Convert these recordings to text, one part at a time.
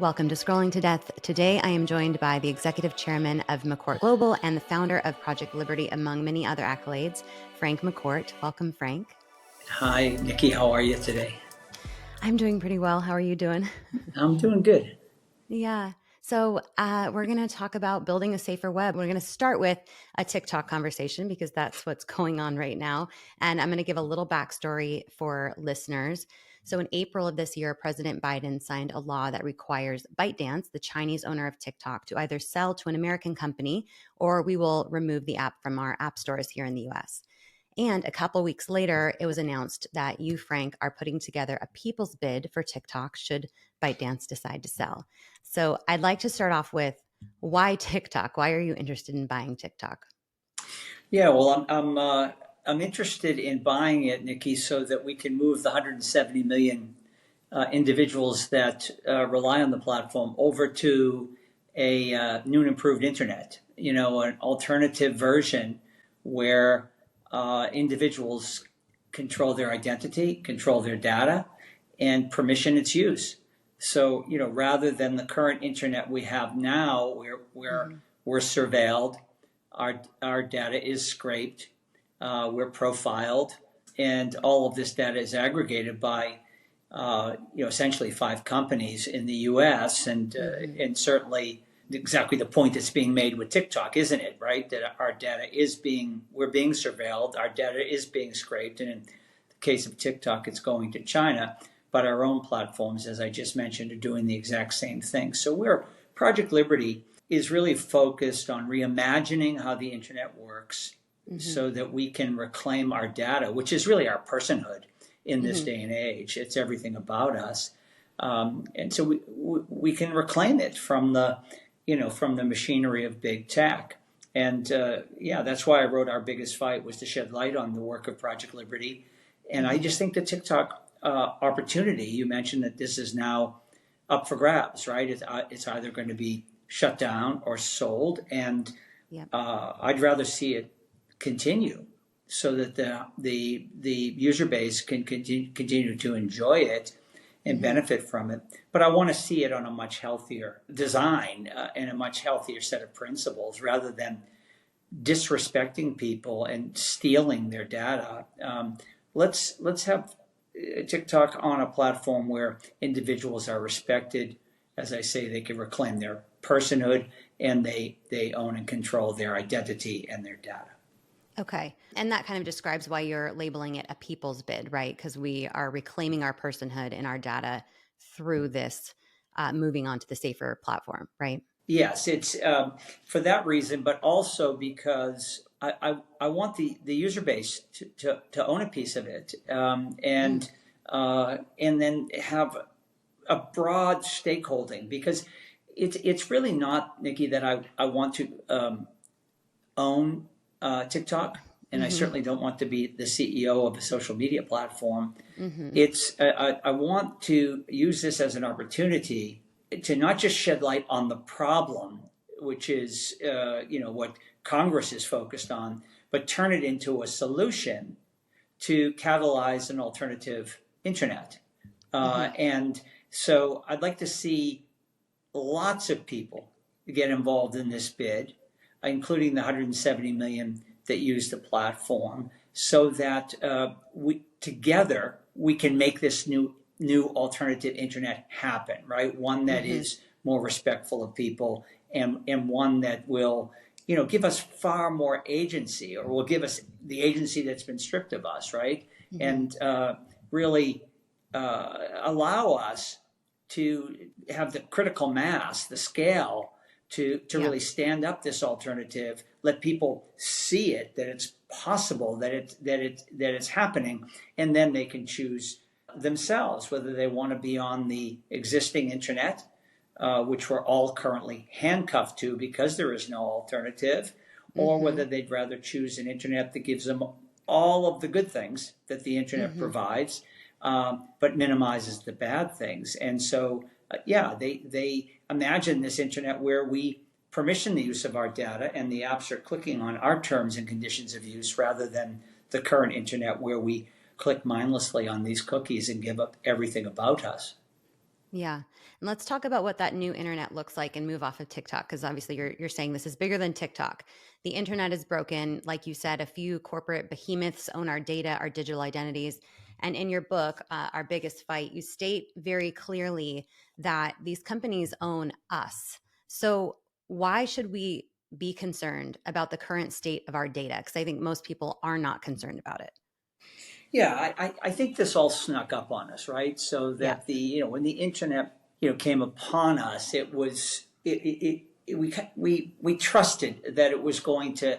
Welcome to Scrolling to Death. Today I am joined by the executive chairman of McCourt Global and the founder of Project Liberty, among many other accolades, Frank McCourt. Welcome, Frank. Hi, Nikki. How are you today? I'm doing pretty well. How are you doing? I'm doing good. Yeah. So we're going to talk about building a safer web. We're going to start with a TikTok conversation because that's what's going on right now. And I'm going to give a little backstory for listeners. So in April of this year, President Biden signed a law that requires ByteDance, the Chinese owner of TikTok, to either sell to an American company or we will remove the app from our app stores here in the US. And a couple weeks later, it was announced that you, Frank, are putting together a people's bid for TikTok should ByteDance decide to sell. So I'd like to start off with why TikTok? Why are you interested in buying TikTok? Yeah, well, I'm interested in buying it, Nikki, so that we can move the 170 million individuals that rely on the platform over to a new and improved internet. You know, an alternative version where individuals control their identity, control their data, and permission its use. So, you know, rather than the current internet we have now, where we're surveilled, our data is scraped, we're profiled, and all of this data is aggregated by, essentially 5 companies in the U.S. And certainly exactly the point that's being made with TikTok, isn't it? Right, that our data we're being surveilled, our data is being scraped, and in the case of TikTok, it's going to China. But our own platforms, as I just mentioned, are doing the exact same thing. So Project Liberty is really focused on reimagining how the internet works so that we can reclaim our data, which is really our personhood in this day and age. It's everything about us. And so we can reclaim it from the machinery of big tech. And that's why I wrote Our Biggest Fight, was to shed light on the work of Project Liberty. And I just think the TikTok opportunity, you mentioned that this is now up for grabs, right? It's either going to be shut down or sold. And I'd rather see it continue so that the user base can continue to enjoy it and benefit from it. But I want to see it on a much healthier design and a much healthier set of principles rather than disrespecting people and stealing their data. Let's have TikTok on a platform where individuals are respected. As I say, they can reclaim their personhood and they own and control their identity and their data. Okay. And that kind of describes why you're labeling it a people's bid, right? Because we are reclaiming our personhood and our data through this moving on to the safer platform, right? Yes, it's for that reason, but also because I want the user base to own a piece of it, and then have a broad stakeholding, because it's really not, Nikki, that I want to own TikTok, and I certainly don't want to be the CEO of a social media platform. It's I want to use this as an opportunity to not just shed light on the problem, which is what Congress is focused on, but turn it into a solution to catalyze an alternative internet. And so I'd like to see lots of people get involved in this bid, including the 170 million that use the platform, so that we can make this new alternative internet happen, right? One that is more respectful of people, and one that will, give us far more agency, or will give us the agency that's been stripped of us, right? And really allow us to have the critical mass, the scale, to really stand up this alternative, let people see it, that it's possible, that it's happening, and then they can choose themselves whether they want to be on the existing internet, which we're all currently handcuffed to because there is no alternative, or whether they'd rather choose an internet that gives them all of the good things that the internet provides, but minimizes the bad things. And so, they imagine this internet where we permission the use of our data and the apps are clicking on our terms and conditions of use, rather than the current internet where we click mindlessly on these cookies and give up everything about us. Yeah. And let's talk about what that new internet looks like and move off of TikTok, because obviously you're saying this is bigger than TikTok. The internet is broken. Like you said, a few corporate behemoths own our data, our digital identities. And in your book, Our Biggest Fight, you state very clearly that these companies own us. So why should we be concerned about the current state of our data? Because I think most people are not concerned about it. Yeah, I think this all snuck up on us, right? So Yeah. that when the internet came upon us, it was we trusted that it was going to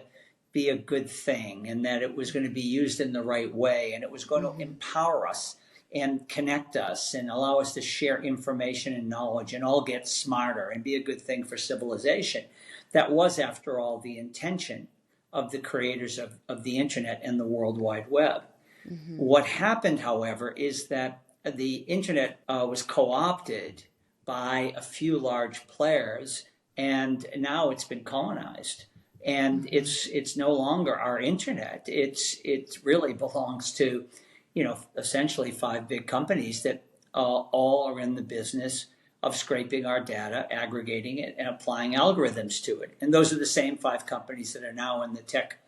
be a good thing and that it was going to be used in the right way and it was going to Mm-hmm. empower us and connect us and allow us to share information and knowledge and all get smarter and be a good thing for civilization. That was, after all, the intention of the creators of the internet and the World Wide Web. Mm-hmm. What happened, however, is that the internet was co-opted by a few large players, and now it's been colonized. And Mm-hmm. it's no longer our internet. It really belongs to, essentially five big companies that all are in the business of scraping our data, aggregating it, and applying algorithms to it. And those are the same five companies that are now in the tech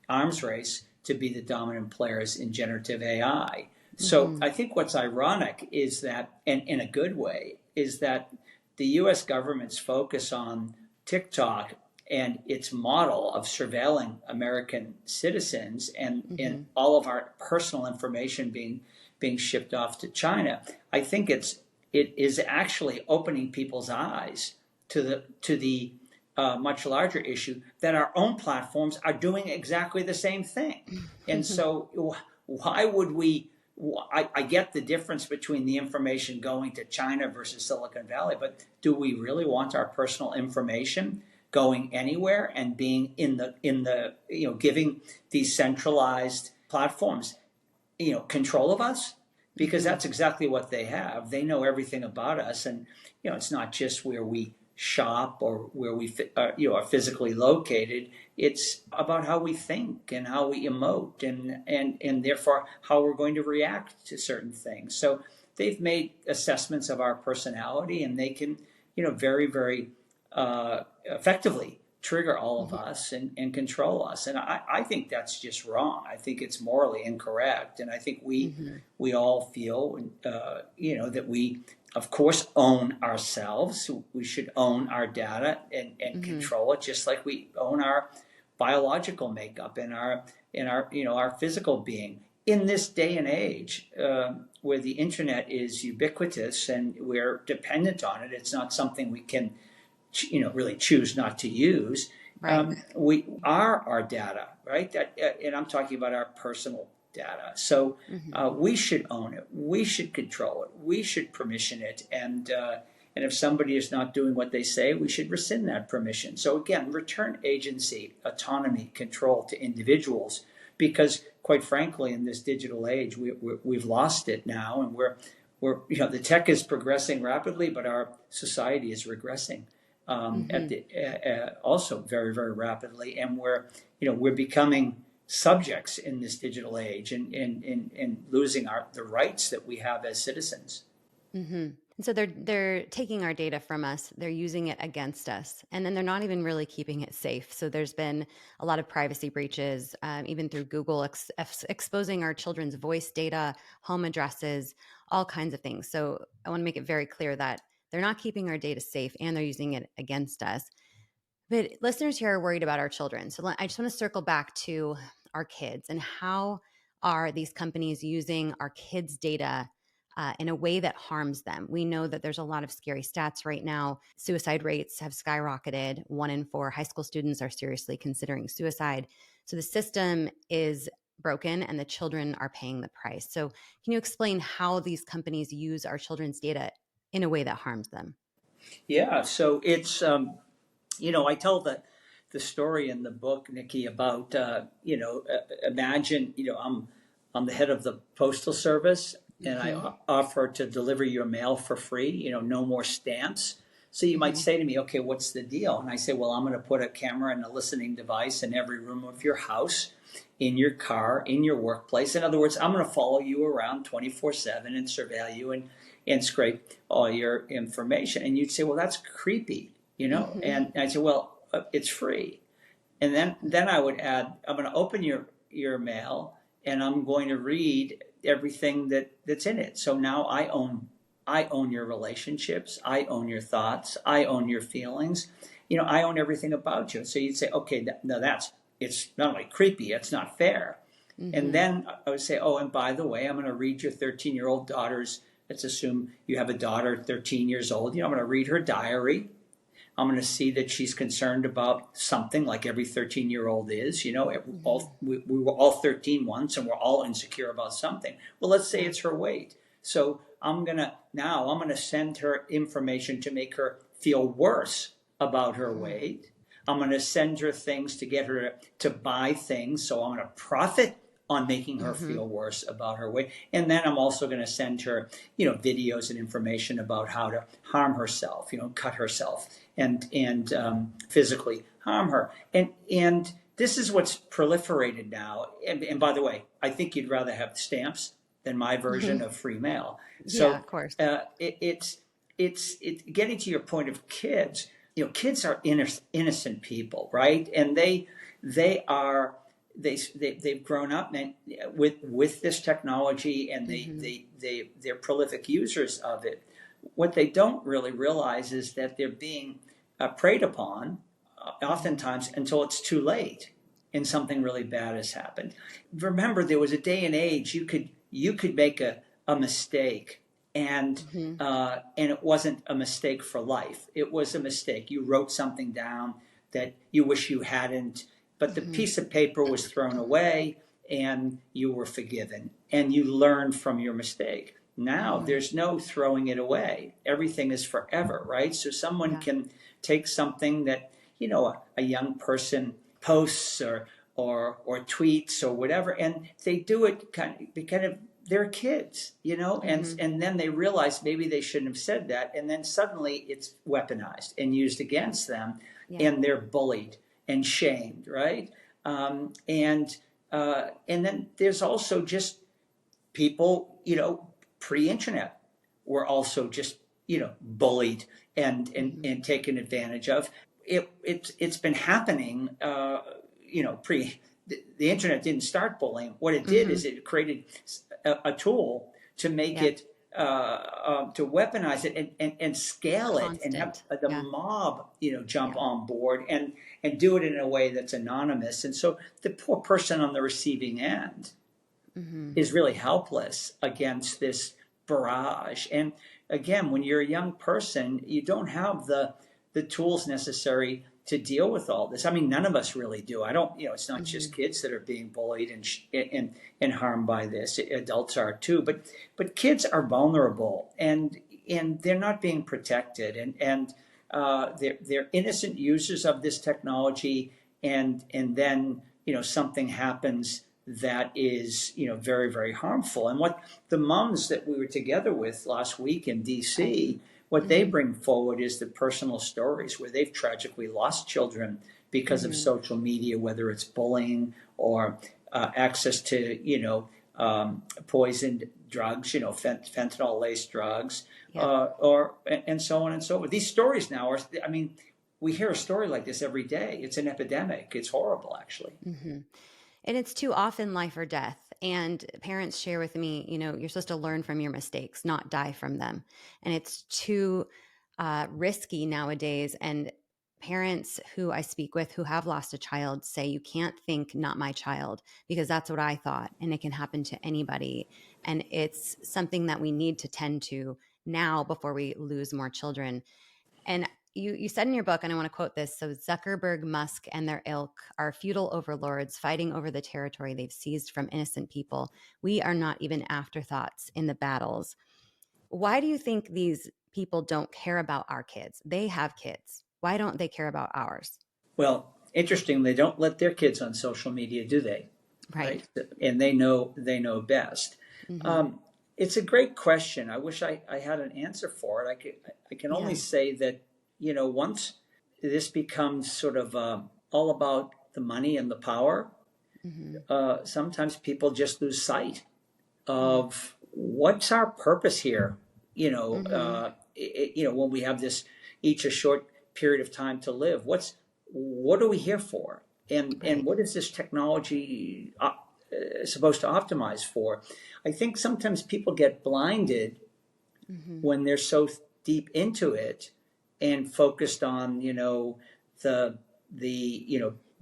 arms race to be the dominant players in generative AI. So Mm-hmm. I think what's ironic is that, and in a good way, is that the US government's focus on TikTok and its model of surveilling American citizens and Mm-hmm. all of our personal information being shipped off to China, I think it is actually opening people's eyes to the much larger issue that our own platforms are doing exactly the same thing. And so, why would we? I get the difference between the information going to China versus Silicon Valley, but do we really want our personal information going anywhere and being in the giving these centralized platforms control of us? Because Mm-hmm. that's exactly what they have. They know everything about us, and it's not just where we shop or where we are physically located. It's about how we think and how we emote, and therefore how we're going to react to certain things. So they've made assessments of our personality, and they can very, very effectively trigger all of us and control us. And I think that's just wrong. I think it's morally incorrect. And I think Mm-hmm. we all feel, that we, of course, own ourselves. We should own our data and Mm-hmm. control it, just like we own our biological makeup and our physical being. In this day and age, where the internet is ubiquitous and we're dependent on it, it's not something we can really choose not to use. Right. We are our data, right? And I'm talking about our personal data. So Mm-hmm. we should own it. We should control it. We should permission it. And if somebody is not doing what they say, we should rescind that permission. So again, return agency, autonomy, control to individuals, because quite frankly, in this digital age, we've lost it now, and we're the tech is progressing rapidly, but our society is regressing Mm-hmm. also very, very rapidly, and we're becoming subjects in this digital age and losing the rights that we have as citizens. Mm-hmm. And so they're taking our data from us, they're using it against us, and then they're not even really keeping it safe. So there's been a lot of privacy breaches, even through Google exposing our children's voice data, home addresses, all kinds of things. So I want to make it very clear that they're not keeping our data safe and they're using it against us. But listeners here are worried about our children. So I just want to circle back to our kids and how are these companies using our kids' data in a way that harms them? We know that there's a lot of scary stats right now. Suicide rates have skyrocketed. 1 in 4 high school students are seriously considering suicide. So the system is broken and the children are paying the price. So can you explain how these companies use our children's data in a way that harms them? Yeah, so it's I tell the story in the book, Nikki, about imagine I'm the head of the postal service, and I Mm-hmm. offer to deliver your mail for free. No more stamps. So you might Mm-hmm. say to me, okay, what's the deal? And I say, well, I'm going to put a camera and a listening device in every room of your house, in your car, in your workplace. In other words, I'm going to follow you around 24/7 and surveil you, and scrape all your information. And you'd say, well, that's creepy, Mm-hmm. And I'd say, well, it's free. And then I would add, I'm going to open your mail and I'm going to read everything that's in it. So now I own your relationships, I own your thoughts, I own your feelings. I own everything about you. So you'd say, okay, no, it's not only creepy, it's not fair. And Mm-hmm. then I would say, oh, and by the way, I'm going to read your 13-year-old daughter's. Let's assume you have a daughter, 13 years old. I'm going to read her diary. I'm going to see that she's concerned about something like every 13-year-old is. Mm-hmm. We were all 13 once and we're all insecure about something. Well, let's say Yeah. it's her weight. So I'm going to send her information to make her feel worse about her Mm-hmm. weight. I'm going to send her things to get her to buy things. So I'm going to profit on making her Mm-hmm. feel worse about her weight. And then I'm also going to send her, videos and information about how to harm herself, cut herself and physically harm her. And this is what's proliferated now. And by the way, I think you'd rather have stamps than my version Mm-hmm. of free mail. Yeah, So of course. it's getting to your point of kids. Kids are innocent people, right? And they are they've grown up with this technology, and Mm-hmm. they're prolific users of it. What they don't really realize is that they're being preyed upon, Mm-hmm. oftentimes until it's too late and something really bad has happened. Remember, there was a day and age you could make a mistake, and Mm-hmm. and it wasn't a mistake for life. It was a mistake. You wrote something down that you wish you hadn't, but the Mm-hmm. piece of paper was thrown away and you were forgiven and you learned from your mistake. Now Mm-hmm. there's no throwing it away. Everything is forever, right? So someone Yeah. can take something that, a young person posts or tweets or whatever, and they do it kind of they're kids, and Mm-hmm. and then they realize maybe they shouldn't have said that, and then suddenly it's weaponized and used against them, Yeah. and they're bullied and shamed, right? And then there's also just people, pre-internet were also just, bullied Mm-hmm. and taken advantage of. It's been happening, pre the internet didn't start bullying. What it did Mm-hmm. is it created a tool to make Yeah. it to weaponize it and scale it and have Constant. the Yeah. mob, jump Yeah. on board and do it in a way that's anonymous. And so the poor person on the receiving end Mm-hmm. is really helpless against this barrage. And again, when you're a young person, you don't have the tools necessary to deal with all this. I mean, none of us really do. I don't, it's not Mm-hmm. just kids that are being bullied and harmed by this. Adults are too, but kids are vulnerable and they're not being protected, and they're innocent users of this technology, and then something happens that is very, very harmful. And what the moms that we were together with last week in Right. DC, what they Mm-hmm. bring forward is the personal stories where they've tragically lost children because of Mm-hmm. social media, whether it's bullying or access to poisoned drugs, fentanyl laced drugs, Yep. or and so on and so forth. These stories now are, I mean, we hear a story like this every day. It's an epidemic. It's horrible, actually. Mm-hmm. And it's too often life or death. And parents share with me, you're supposed to learn from your mistakes, not die from them. And it's too risky nowadays. And parents who I speak with who have lost a child say, you can't think, not my child, because that's what I thought. And it can happen to anybody. And it's something that we need to tend to now before we lose more children. And you said in your book, and I want to quote this: so Zuckerberg, Musk, and their ilk are feudal overlords fighting over the territory they've seized from innocent people. We are not even afterthoughts in the battles. Why do you think these people don't care about our kids? They have kids. Why don't they care about ours? Well, interesting. They don't let their kids on social media, do they? Right. Right, and they know best. Mm-hmm. Um, it's a great question. I wish I had an answer for it. I can only Yeah. say that once this becomes sort of all about the money and the power, Mm-hmm. sometimes people just lose sight Mm-hmm. of what's our purpose here. Mm-hmm. when we have this each a short period of time to live, what are we here for? And Right. what is this technology supposed to optimize for? I think sometimes people get blinded Mm-hmm. when they're so deep into it and focused on the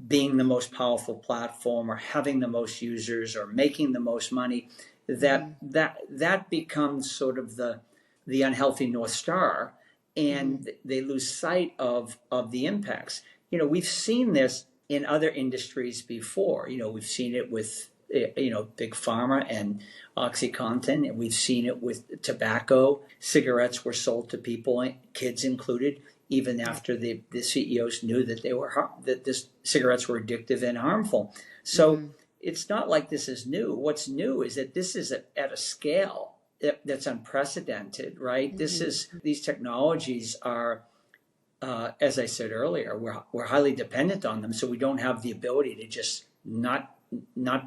being the most powerful platform or having the most users or making the most money, Mm-hmm. that becomes sort of the unhealthy north star, Mm-hmm. and they lose sight of the impacts. We've seen this in other industries before. We've seen it with big pharma and OxyContin, and we've seen it with tobacco. Cigarettes were sold to people, kids included, even Yep. after the CEOs knew that this cigarettes were addictive and harmful. So Mm-hmm. it's not like this is new. What's new is that this is at a scale that's unprecedented, right? Mm-hmm. These technologies are, as I said earlier, we're highly dependent on them, so we don't have the ability to just not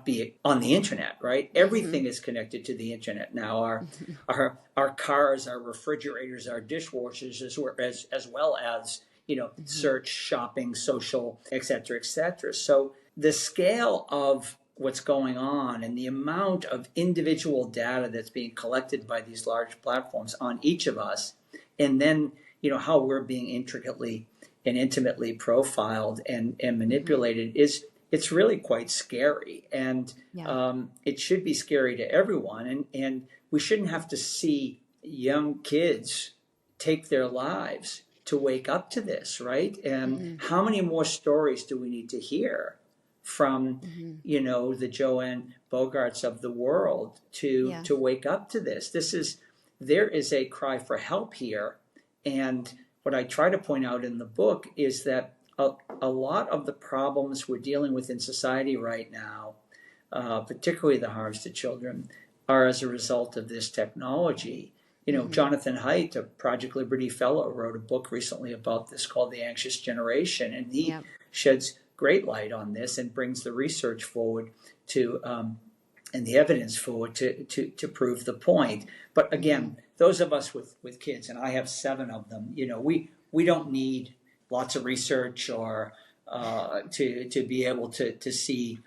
be on the internet, right? Mm-hmm. Everything is connected to the internet now. Our cars, our refrigerators, our dishwashers, as well as Mm-hmm. search, shopping, social, et cetera, et cetera. So the scale of what's going on and the amount of individual data that's being collected by these large platforms on each of us, and then how we're being intricately and intimately profiled and Mm-hmm. manipulated it's really quite scary, and Yeah. it should be scary to everyone, and we shouldn't have to see young kids take their lives to wake up to this, right? And Mm-hmm. how many more stories do we need to hear from Mm-hmm. the Joanne Bogarts of the world to Yeah. wake up to this? There is a cry for help here, and what I try to point out in the book is that a lot of the problems we're dealing with in society right now, particularly the harms to children, are as a result of this technology. Mm-hmm. Jonathan Haidt, a Project Liberty fellow, wrote a book recently about this called The Anxious Generation, and he Yep. sheds great light on this and brings the research forward to and the evidence forward to prove the point. But Mm-hmm. again, those of us with kids, and I have 7 of them, we don't need lots of research or to be able to see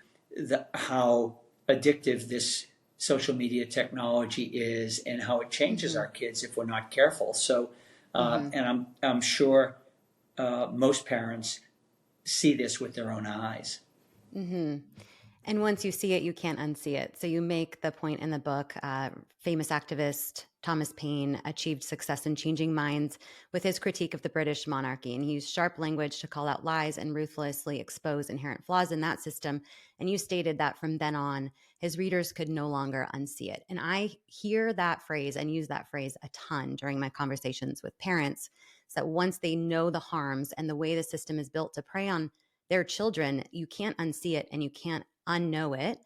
how addictive this social media technology is and how it changes Mm-hmm. our kids if we're not careful. So, Mm-hmm. and I'm sure most parents see this with their own eyes. Mm-hmm. And once you see it, you can't unsee it. So you make the point in the book, famous activist Thomas Paine achieved success in changing minds with his critique of the British monarchy. And he used sharp language to call out lies and ruthlessly expose inherent flaws in that system. And you stated that from then on, his readers could no longer unsee it. And I hear that phrase and use that phrase a ton during my conversations with parents, is that once they know the harms and the way the system is built to prey on their children, you can't unsee it and you can't unknow it.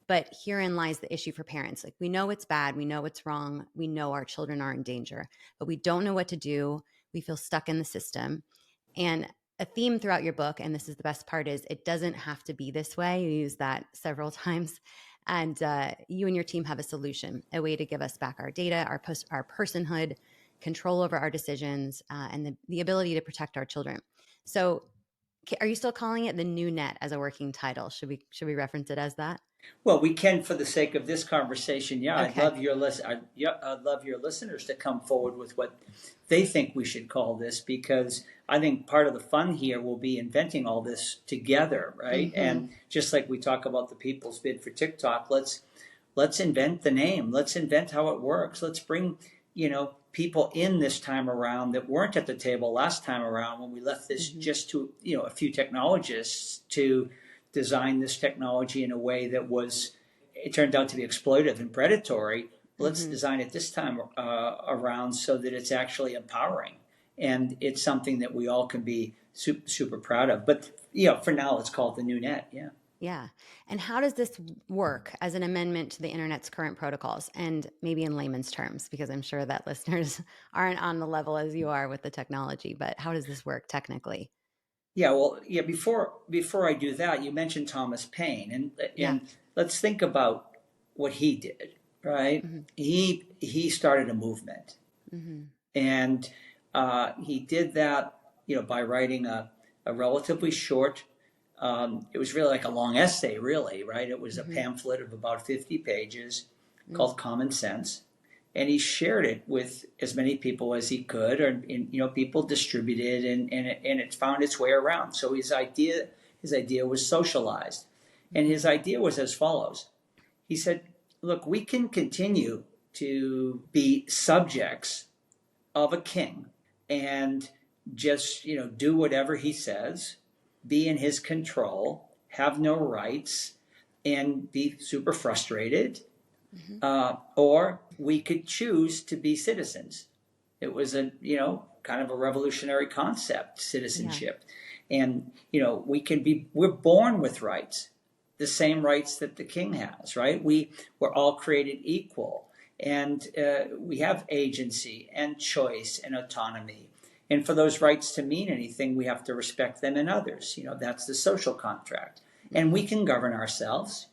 But herein lies the issue for parents. Like, we know it's bad, we know it's wrong, we know our children are in danger, but we don't know what to do. We feel stuck in the system. And a theme throughout your book, and this is the best part, is it doesn't have to be this way. You use that several times. And you and your team have a solution, a way to give us back our data, our personhood, control over our decisions, and the ability to protect our children. So are you still calling it the new net as a working title? Should we reference it as that? Well, we can, for the sake of this conversation. Yeah, Okay. I'd love your listeners to come forward with what they think we should call this, because I think part of the fun here will be inventing all this together, right? Mm-hmm. And just like we talk about the people's bid for TikTok, let's invent the name. Let's invent how it works. Let's bring people in this time around that weren't at the table last time around when we left this Mm-hmm. just to a few technologists to design this technology in a way that it turned out to be exploitive and predatory. Let's Mm-hmm. design it this time around so that it's actually empowering, and it's something that we all can be super, super proud of. But for now, let's call it the new net. Yeah. Yeah. And how does this work as an amendment to the internet's current protocols? And maybe in layman's terms, because I'm sure that listeners aren't on the level as you are with the technology, but how does this work technically? Yeah, well, yeah. Before I do that, you mentioned Thomas Paine, and Yeah. let's think about what he did. Right? Mm-hmm. He started a movement, Mm-hmm. And he did that, by writing a relatively short, it was really like a long essay, really, right? It was a Mm-hmm. pamphlet of about 50 pages Mm-hmm. called Common Sense. And he shared it with as many people as he could, and people distributed, and it found its way around. So his idea was socialized. And Mm-hmm. his idea was as follows. He said, look, we can continue to be subjects of a king and just do whatever he says, be in his control, have no rights, and be super frustrated, Mm-hmm. or we could choose to be citizens. It was a kind of a revolutionary concept, Yeah. citizenship. And we're born with rights, the same rights that the king has, right? We're all created equal, and we have agency and choice and autonomy. And for those rights to mean anything, we have to respect them in others. That's the social contract. And Mm-hmm. we can govern ourselves,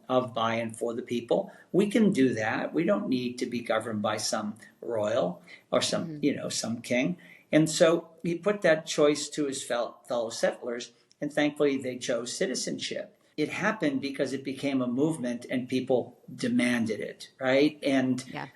of, by, and for the people. We can do that. We don't need to be governed by some royal or Mm-hmm. some king. And so he put that choice to his fellow settlers, and thankfully they chose citizenship. It happened because it became a movement and people demanded it, right? Yeah.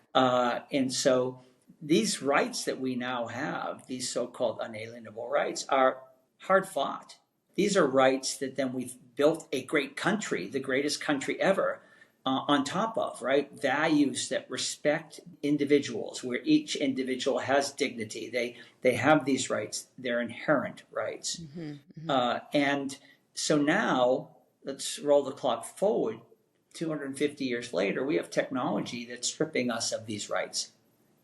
And so these rights that we now have, these so-called unalienable rights, are hard fought. These are rights that then we've built a great country, the greatest country ever, on top of, right? Values that respect individuals, where each individual has dignity. They have these rights. They're inherent rights. Mm-hmm. Mm-hmm. And so now, let's roll the clock forward 250 years later, we have technology that's stripping us of these rights.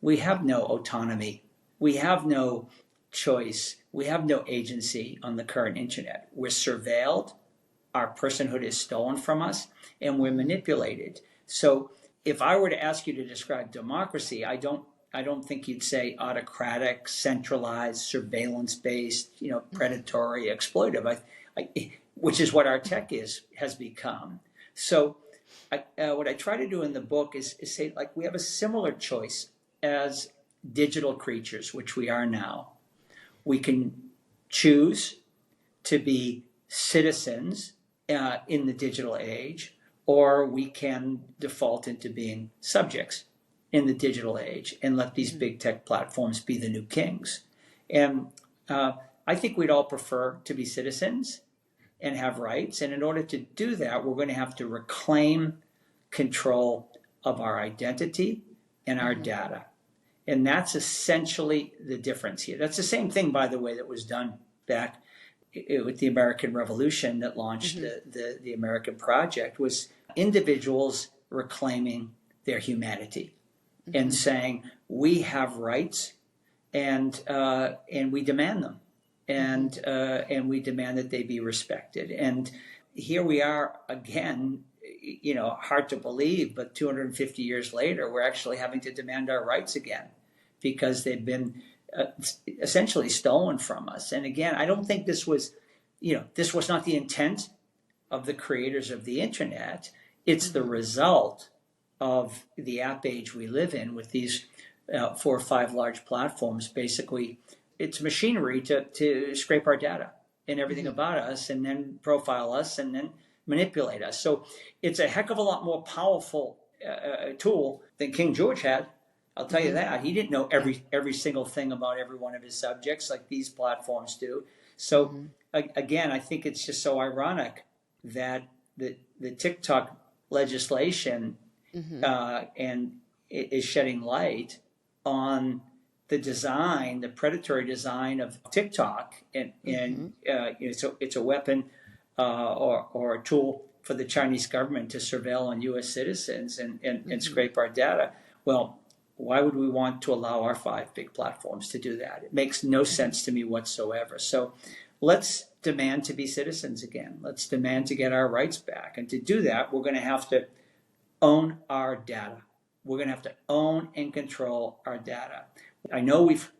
We have no autonomy. We have no choice. We have no agency on the current internet. We're surveilled. Our personhood is stolen from us, and we're Mm-hmm. manipulated. So if I were to ask you to describe democracy, I don't think you'd say autocratic, centralized, surveillance-based, predatory, exploitive. Which is what our tech has become. So, what I try to do in the book is say, like, we have a similar choice as digital creatures, which we are now. We can choose to be citizens in the digital age, or we can default into being subjects in the digital age and let these Mm-hmm. big tech platforms be the new kings. And I think we'd all prefer to be citizens and have rights. And in order to do that, we're going to have to reclaim control of our identity and our Mm-hmm. data. And that's essentially the difference here. That's the same thing, by the way, that was done back with the American Revolution that launched Mm-hmm. the American project, was individuals reclaiming their humanity and Mm-hmm. saying, we have rights, and we demand them, Mm-hmm. and we demand that they be respected. And here we are again, hard to believe, but 250 years later, we're actually having to demand our rights again because they've been essentially stolen from us. And again, I don't think this was not the intent of the creators of the internet. It's the Mm-hmm. result of the app age we live in, with these 4 or 5 large platforms. Basically, it's machinery to scrape our data and everything Mm-hmm. about us, and then profile us, and then manipulate us. So it's a heck of a lot more powerful tool than King George had. I'll tell you Mm-hmm. that. He didn't know Yeah. every single thing about every one of his subjects like these platforms do. So Mm-hmm. again, I think it's just so ironic that the TikTok legislation Mm-hmm. and is shedding light on the design, the predatory design of TikTok, and Mm-hmm. it's a weapon or a tool for the Chinese government to surveil on U.S. citizens and Mm-hmm. scrape our data. Well, why would we want to allow our 5 big platforms to do that? It makes no Mm-hmm. sense to me whatsoever. So let's demand to be citizens again. Let's demand to get our rights back. And to do that, we're going to have to own our data. We're going to have to own and control our data. I know we've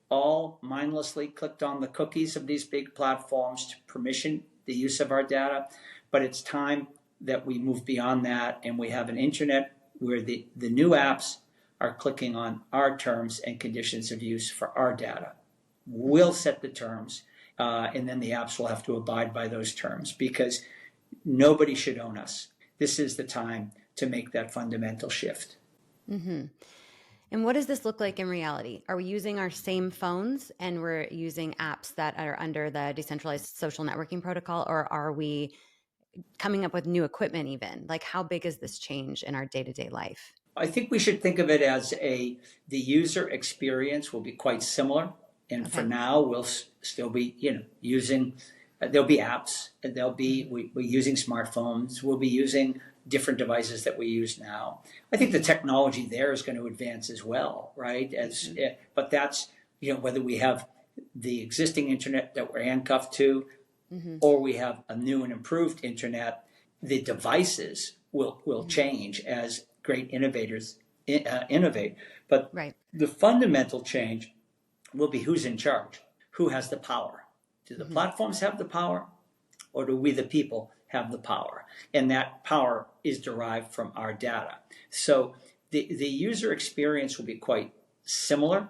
all mindlessly clicked on the cookies of these big platforms to permission the use of our data, but it's time that we move beyond that and we have an internet where the new apps are clicking on our terms and conditions of use for our data. We'll set the terms, and then the apps will have to abide by those terms, because nobody should own us. This is the time to make that fundamental shift. Mm-hmm. And what does this look like in reality? Are we using our same phones and we're using apps that are under the decentralized social networking protocol, or are we coming up with new equipment even? Like, how big is this change in our day-to-day life? I think we should think of it as the user experience will be quite similar. And for Okay. now, we'll still be, using, there'll be apps, and we're using smartphones, we'll be using different devices that we use now. I think the technology there is going to advance as well, right? But that's, whether we have the existing internet that we're handcuffed to, or we have a new and improved internet, the devices will change as great innovators innovate. But Right. the fundamental change will be who's in charge, who has the power. Do the platforms have the power, or do we, the people, have the power? And that power is derived from our data. So the user experience will be quite similar.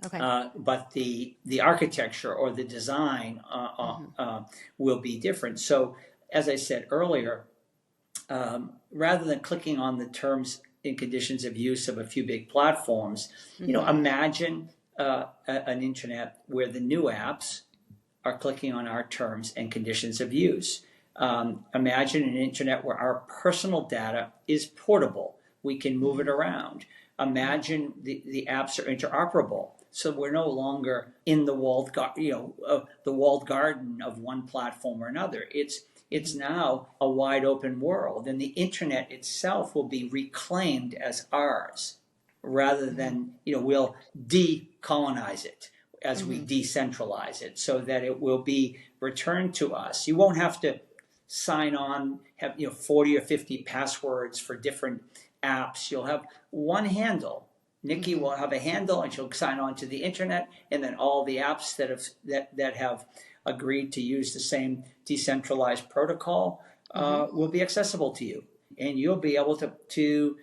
Okay. But the architecture or the design will be different. So, as I said earlier, rather than clicking on the terms and conditions of use of a few big platforms, imagine an internet where the new apps are clicking on our terms and conditions of use. Imagine an internet where our personal data is portable. We can move it around. Imagine the apps are interoperable. So we're no longer in the walled garden of one platform or another. It's now a wide open world, and the internet itself will be reclaimed as ours, rather than we'll decolonize it as we decentralize it, so that it will be returned to us. You won't have to sign on, have 40 or 50 passwords for different apps. You'll have one handle. Nikki will have a handle, and she'll sign on to the internet, and then all the apps that have agreed to use the same decentralized protocol will be accessible to you, and you'll be able to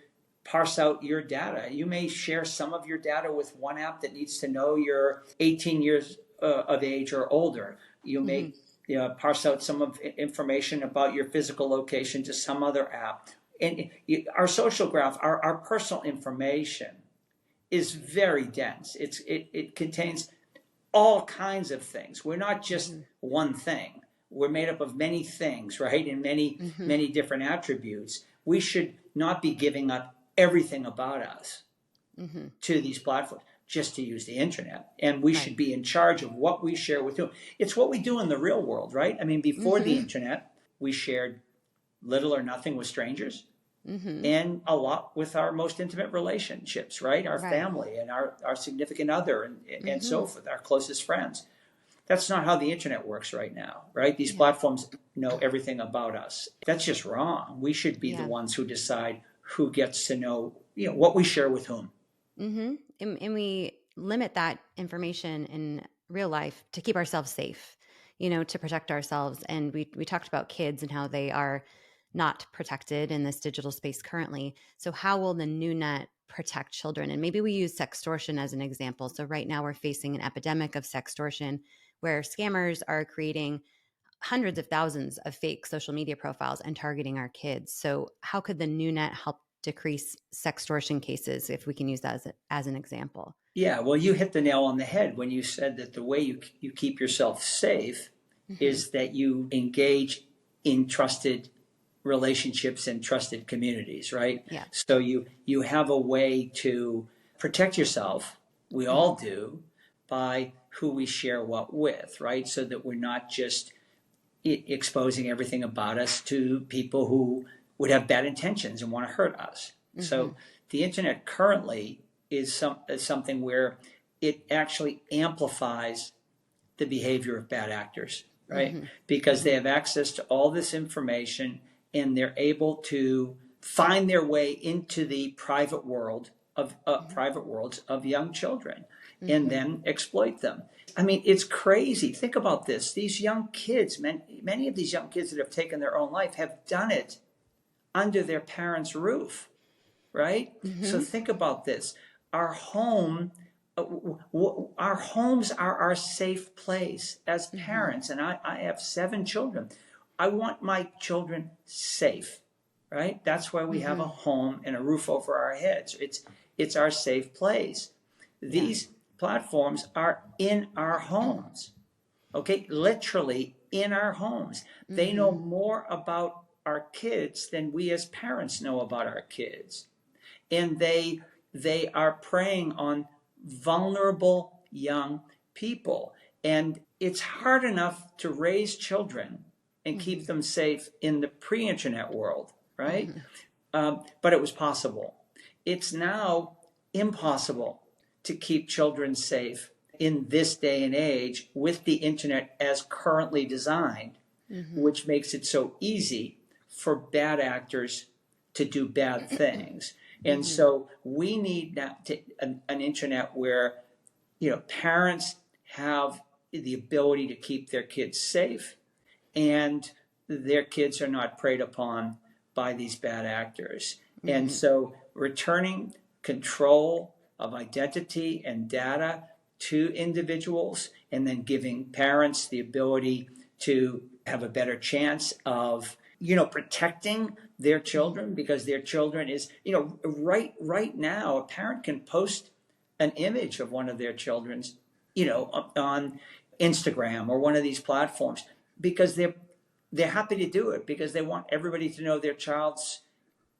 parse out your data. You may share some of your data with one app that needs to know you're 18 years of age or older. You may parse out some of information about your physical location to some other app. And our social graph, our personal information, is very dense. It contains all kinds of things. We're not just one thing. We're made up of many things, right? And many different attributes. We should not be giving up everything about us to these platforms just to use the internet. And we should be in charge of what we share with whom. It's what we do in the real world, right? I mean, before the internet, we shared little or nothing with strangers. And a lot with our most intimate relationships, right? Our family and our significant other and so forth, our closest friends. That's not how the internet works right now, right? These platforms know everything about us. That's just wrong. We should be the ones who decide who gets to know, what we share with whom. And we limit that information in real life to keep ourselves safe, to protect ourselves. And we talked about kids and how they are not protected in this digital space currently. So how will the new net protect children? And maybe we use sextortion as an example. So right now we're facing an epidemic of sextortion, where scammers are creating hundreds of thousands of fake social media profiles and targeting our kids. So how could the new net help decrease sextortion cases, if we can use that as an example? Yeah, well, you hit the nail on the head when you said that the way you keep yourself safe is that you engage in trusted relationships and trusted communities, right? Yeah. So you have a way to protect yourself. We all do, by who we share what with, right? So that we're not just exposing everything about us to people who would have bad intentions and want to hurt us. So the internet currently is something where it actually amplifies the behavior of bad actors, right? Because they have access to all this information, and they're able to find their way into the private worlds of young children, and then exploit them. I mean, it's crazy. Think about this. These young kids, many of these young kids that have taken their own life, have done it under their parents' roof, right? So think about this. our home, our homes are our safe place as Mm-hmm. parents. And I have 7 children. I want my children safe, right? That's why we have a Mm-hmm. home and a roof over our heads. It's our safe place. Yeah. These platforms are in our homes, okay? Literally in our homes. They know Mm-hmm. more about our kids than we as parents know about our kids. And they are preying on vulnerable young people. And it's hard enough to raise children and Mm-hmm. keep them safe in the pre-internet world, right? Mm-hmm. But it was possible. It's now impossible to keep children safe in this day and age with the internet as currently designed, Mm-hmm. which makes it so easy for bad actors to do bad things. And Mm-hmm. so we need now an internet where, parents have the ability to keep their kids safe and their kids are not preyed upon by these bad actors. And Mm-hmm. so returning control of identity and data to individuals and then giving parents the ability to have a better chance of protecting their Mm-hmm. children, because their children is right now a parent can post an image of one of their children's on Instagram or one of these platforms because they're happy to do it because they want everybody to know their child's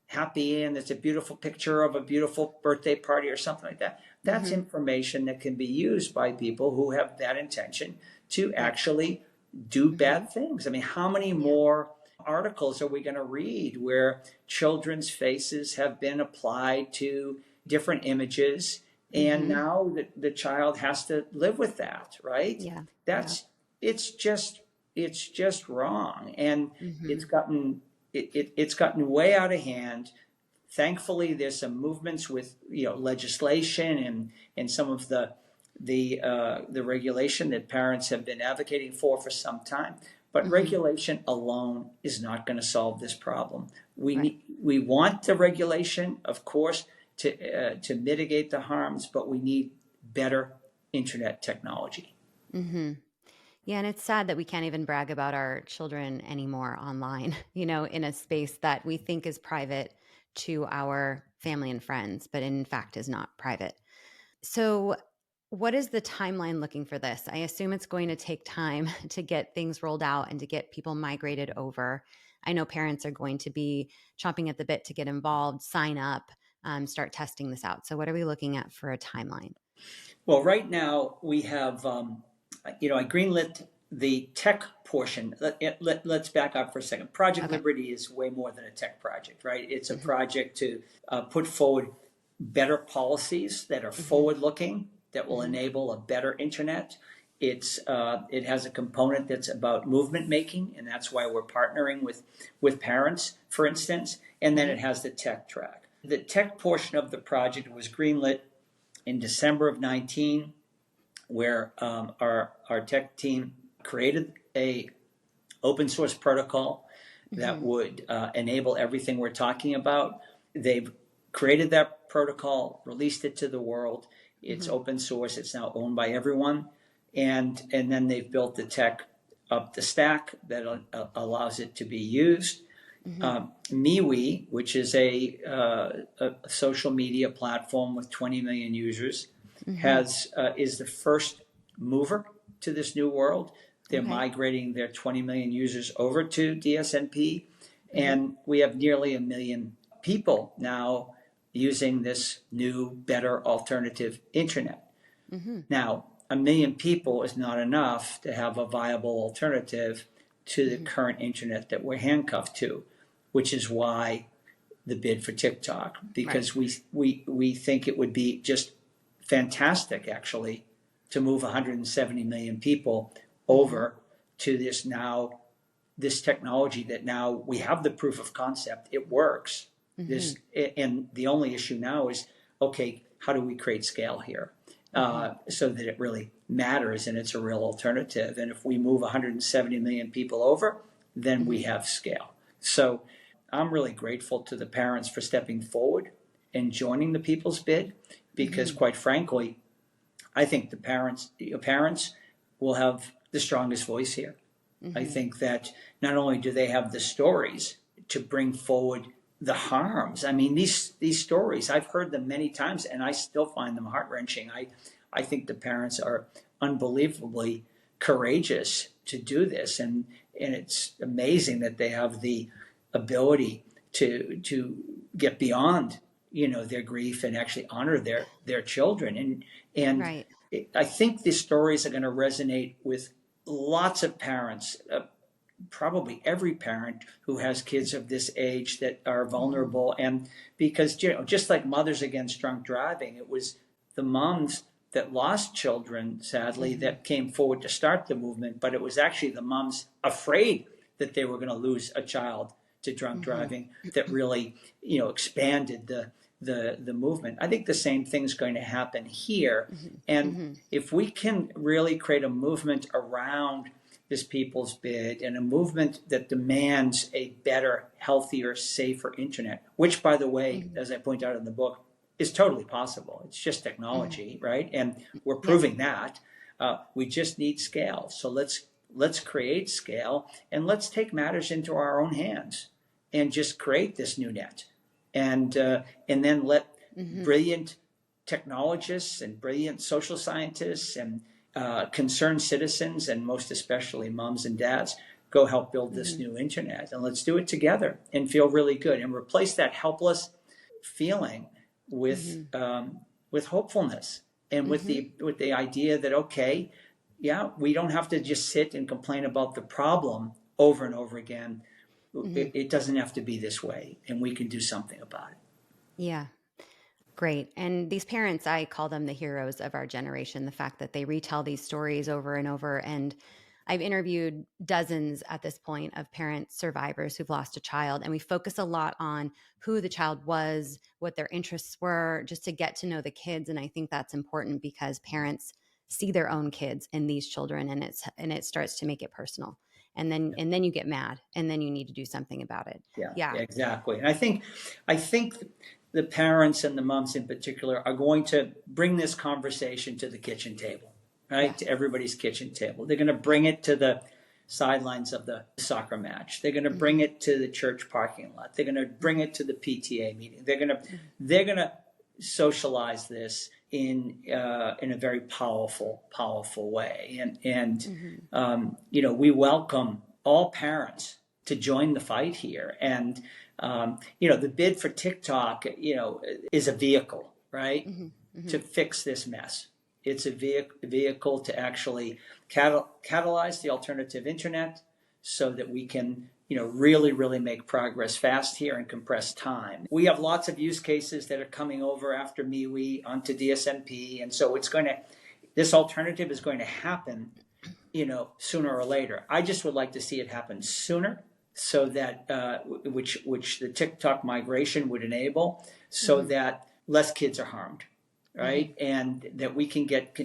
happy and it's a beautiful picture of a beautiful birthday party or something like that. That's Mm-hmm. information that can be used by people who have that intention to Right. actually do Mm-hmm. bad things. I mean, how many Yeah. more articles are we going to read where children's faces have been applied to different images and Mm-hmm. now the child has to live with that, right? Yeah. Yeah. That's it's just it's just wrong, and Mm-hmm. it's gotten it's gotten way out of hand. Thankfully, there's some movements with legislation and some of the regulation that parents have been advocating for some time. But Mm-hmm. regulation alone is not going to solve this problem. Right. We want the regulation, of course, to mitigate the harms, but we need better internet technology. Mm-hmm. Yeah, and it's sad that we can't even brag about our children anymore online, in a space that we think is private to our family and friends, but in fact is not private. So, what is the timeline looking for this? I assume it's going to take time to get things rolled out and to get people migrated over. I know parents are going to be chomping at the bit to get involved, sign up, start testing this out. So, what are we looking at for a timeline? Well, right now we have, I greenlit the tech portion. Let's back up for a second. Project Okay. Liberty is way more than a tech project, right? It's a Hmm. project to put forward better policies that are Hmm. forward looking, that will Hmm. enable a better internet. It has a component that's about movement making, and that's why we're partnering with parents, for instance. And then Hmm. it has the tech track. The tech portion of the project was greenlit in December of 19, where our tech team created a open source protocol that Hmm. would enable everything we're talking about. They've created that protocol, released it to the world. It's Hmm. open source. It's now owned by everyone, and then they've built the tech up the stack that allows it to be used. Hmm. MeWe, which is a social media platform with 20 million users, Hmm. has is the first mover to this new world. They're Okay. migrating their 20 million users over to DSNP, Hmm. and we have nearly 1 million people now using this new, better alternative internet. Hmm. Now, 1 million people is not enough to have a viable alternative to the Hmm. current internet that we're handcuffed to, which is why the bid for TikTok, Right. because we think it would be just fantastic, actually, to move 170 million people Hmm. over to this technology that now we have the proof of concept. It works. Hmm. This and the only issue now is, okay, how do we create scale here Hmm. so that it really matters and it's a real alternative? And if we move 170 million people over, then Hmm. we have scale. So I'm really grateful to the parents for stepping forward and joining the People's Bid. because quite frankly, I think the parents will have the strongest voice here. I think that not only do they have the stories to bring forward the harms. I mean, these stories, I've heard them many times and I still find them heart-wrenching. I think the parents are unbelievably courageous to do this, and it's amazing that they have the ability to get beyond their grief and actually honor their children. And Right. I think these stories are going to resonate with lots of parents, probably every parent who has kids of this age that are vulnerable. And because just like Mothers Against Drunk Driving, it was the moms that lost children, sadly, that came forward to start the movement, but it was actually the moms afraid that they were going to lose a child to drunk driving that really expanded the movement. I think the same thing's going to happen here. And if we can really create a movement around this people's bid and a movement that demands a better, healthier, safer internet, which, by the way, as I point out in the book, is totally possible. It's just technology, right? And we're proving that. We just need scale. So let's create scale, and let's take matters into our own hands and just create this new net. And then let brilliant technologists and brilliant social scientists and concerned citizens, and most especially moms and dads, go help build this new internet. And let's do it together and feel really good, and replace that helpless feeling with hopefulness, and with the idea that, okay, yeah, we don't have to just sit and complain about the problem over and over again. It doesn't have to be this way, and we can do something about it. Yeah. Great. And these parents, I call them the heroes of our generation, the fact that they retell these stories over and over. And I've interviewed dozens at this point of parent survivors who've lost a child. And we focus a lot on who the child was, what their interests were, just to get to know the kids. And I think that's important because parents see their own kids in these children, and it starts to make it personal. And then you get mad, and then you need to do something about it. Yeah, exactly. And I think the parents and the moms in particular are going to bring this conversation to the kitchen table, right? To everybody's kitchen table. They're going to bring it to the sidelines of the soccer match. They're going to bring it to the church parking lot. They're going to bring it to the PTA meeting. They're going to socialize this in a very powerful way. And we welcome all parents to join the fight here. And the bid for TikTok, is a vehicle, right, to fix this mess. It's a vehicle to actually catalyze the alternative internet so that we can, really, really make progress fast here and compress time. We have lots of use cases that are coming over after MeWe onto DSMP. And so this alternative is going to happen, sooner or later. I just would like to see it happen sooner, so that which the TikTok migration would enable, so that less kids are harmed, right? And that we can get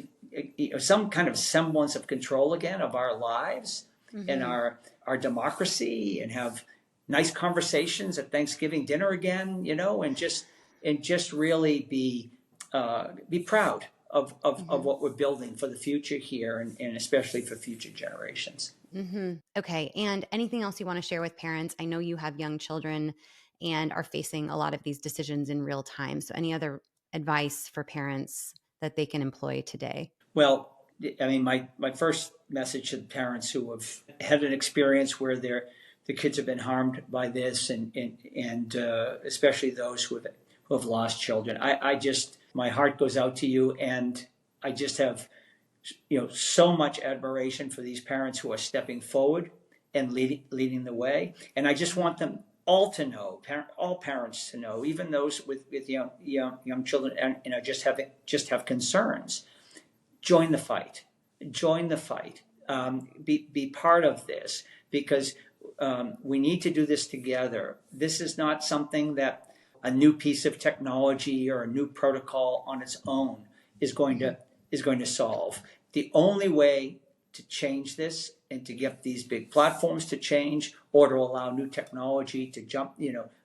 some kind of semblance of control again of our lives and our democracy, and have nice conversations at Thanksgiving dinner again, and just really be proud of what we're building for the future here, and especially for future generations. Okay. And anything else you want to share with parents? I know you have young children and are facing a lot of these decisions in real time. So any other advice for parents that they can employ today? Well, I mean, my first message to the parents who have had an experience where the kids have been harmed by this, and especially those who have lost children. My heart goes out to you, and I just have so much admiration for these parents who are stepping forward and leading the way. And I just want them all to know, all parents to know, even those with young children, and just have concerns. Join the fight. Be part of this, because we need to do this together. This is not something that a new piece of technology or a new protocol on its own is going to solve. The only way to change this, and to get these big platforms to change, or to allow new technology to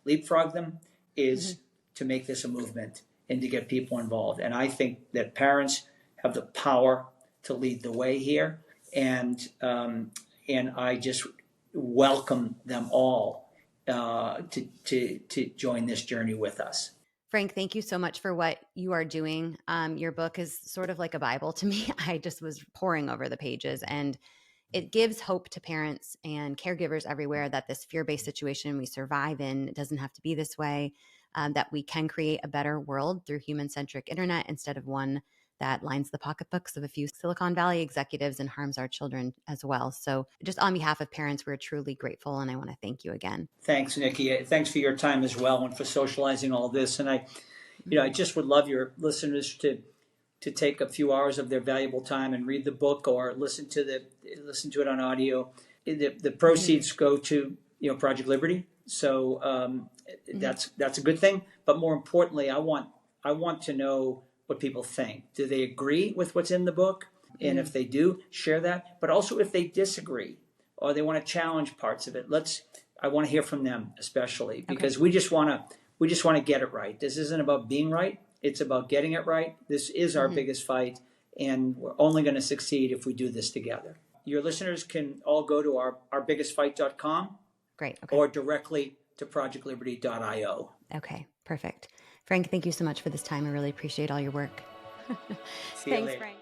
leapfrog them, is to make this a movement. and to get people involved. And I think that parents have the power to lead the way here. And I just welcome them all to join this journey with us. Frank, thank you so much for what you are doing. Your book is sort of like a Bible to me. I just was poring over the pages, and it gives hope to parents and caregivers everywhere that this fear-based situation we survive in doesn't have to be this way, that we can create a better world through human-centric internet instead of one that lines the pocketbooks of a few Silicon Valley executives and harms our children as well. So just on behalf of parents, we're truly grateful, and I want to thank you again. Thanks, Nikki. Thanks for your time as well and for socializing all this. And I just would love your listeners to take a few hours of their valuable time and read the book or listen to it on audio. The proceeds go to Project Liberty, so that's a good thing. But more importantly, I want to know what people think. Do they agree with what's in the book? And if they do, share that. But also if they disagree or they want to challenge parts of it, I want to hear from them, especially because we just want to get it right. This isn't about being right. It's about getting it right. This is our biggest fight, and we're only going to succeed if we do this together. Your listeners can all go to ourbiggestfight.com. Great. Okay. Or directly to projectliberty.io. Okay, perfect. Frank, thank you so much for this time. I really appreciate all your work. See you Thanks, later. Frank.